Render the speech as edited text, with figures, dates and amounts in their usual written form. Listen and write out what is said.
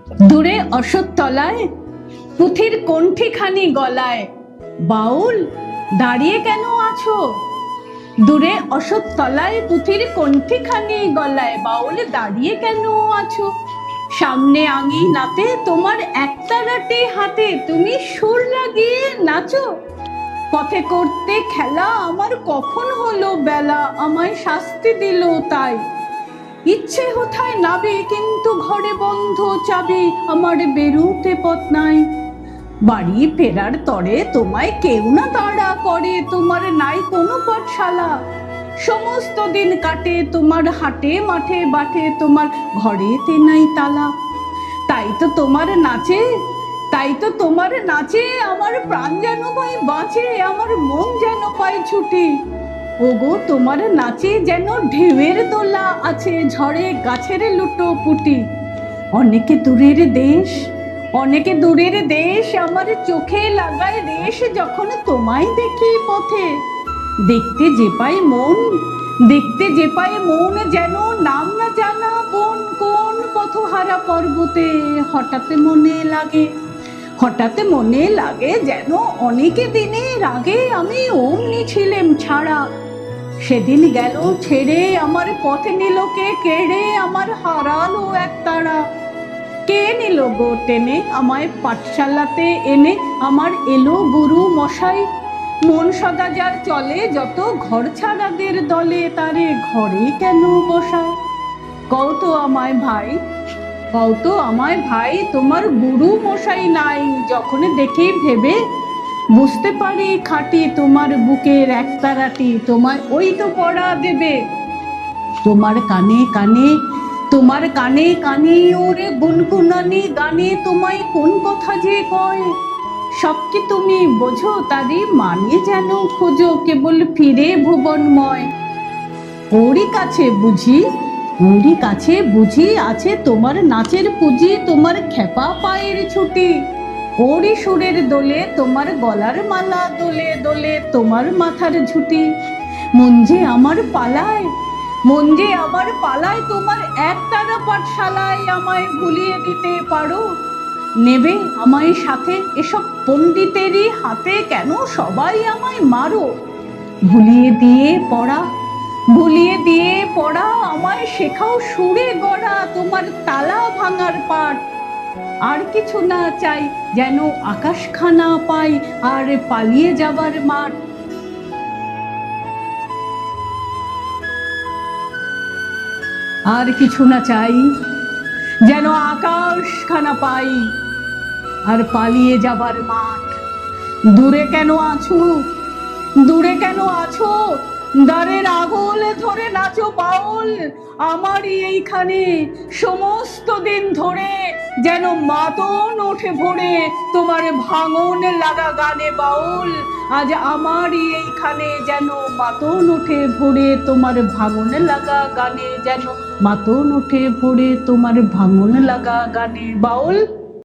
দূরে অশ্বত্থতলায় পুঁথির কণ্ঠিখানি গলায়, বাউল দাঁড়িয়ে কেন আছো? দূরে অশ্বত্থতলায় পুঁথির কণ্ঠিখানি গলায়, বাউল দাঁড়িয়ে কেন আছো? সামনে আঙিনাতে তোমার একতারাটি হাতে, তুমি সুর লাগিয়ে নাচো। পথে করতে খেলা আমার কখন হলো বেলা, আমায় শাস্তি দিল তাই। ইচ্ছে কোথায় নাবে কিন্তু ঘরে বন্ধ চাবি, আমার বেরুতে পথ নাই। বাড়ি ফেরার তরে তোমায় কেউ না তাড়া করে, তোমার নাই কোনো পাঠশালা। সমস্ত দিন কাটে তোমার হাটে মাঠে বাটে, তোমার ঘরেতে নাই তালা। তাই তো তোমার নাচে আমার প্রাণ যেন ভাই বাঁচে, আমার মন যেন পায় ছুটি। ওগো তোমার নাচে যেন ঢেউয়ের দোলা আছে, ঝড়ে গাছের লুটো পুটি। অনেকে দূরের দেশ আমার চোখে লাগায় রেশ, যখন তোমায় দেখি পথে। দেখতে যে পায় মন যেন নাম না জানা বন, কোন পথহারা পর্বতে। হঠাৎ মনে লাগে যেন অনেকে দিনের আগে আমি অমনি ছিলাম ছাড়া। সেদিন গেল ছেড়ে আমার পথে নিল কে কেড়ে, আমার হারালো এক তারা। কে নিল গো টেনে আমায় পাঠশালাতে এনে, আমার এলো গুরু মশাই। মন সদা যার চলে যত ঘর ছাড়াদের দলে, তারে ঘরে কেন বসায়? কও তো আমায় ভাই তোমার গুরু মশাই নাই? যখন দেখি ভেবে বুঝতে পারি খাঁটি, তোমার বুকের একতারাটি তোমায় ওই তো পড়া দেবে। তোমার কানে কানে ওরে গুনগুনানি গানে, তোমায় কোন কথা যে কয়। সব কি তুমি বোঝো তারই মানে যেন খোঁজো, কেবল ফিরে ভুবনময়। ওরই কাছে বুঝি আছে তোমার নাচের পুঁজি, তোমার খেপা পায়ের ছুটি। ওরই সুরের দোলে তোমার গলার মালা দোলে দোলে, তোমার মাথার ঝুঁটি। মন যে আমার পালায় তোমার একতারা পাঠশালায়, আমায় ভুলিয়ে দিতে পারো? নেবে আমায় সাথে এসব পণ্ডিতেরই হাতে, কেন সবাই আমায় মারো? ভুলিয়ে দিয়ে পড়া আমায় শেখাও সুরে গড়া, তোমার তালা ভাঙার পাঠ। আর কিছু না চাই যেন আকাশখানা পাই, আর পালিয়ে যাবার মাঠ। আর কিছু না চাই যেন আকাশখানা পাই, আর পালিয়ে যাবার মাঠ। দূরে কেন আছো? দ্বারের আগল ধরে নাচো বাউল, আমারই এইখানে সমস্ত দিন ধরে যেন মাতন ওঠে ভোরে, তোমার ভাঙন লাগা গানে বাউল। আজ আমারই এইখানে যেন মাতন ওঠে ভোরে, তোমার ভাঙন লাগা গানে যেন মাতন ওঠে ভোরে, তোমার ভাঙন লাগা গানে বাউল।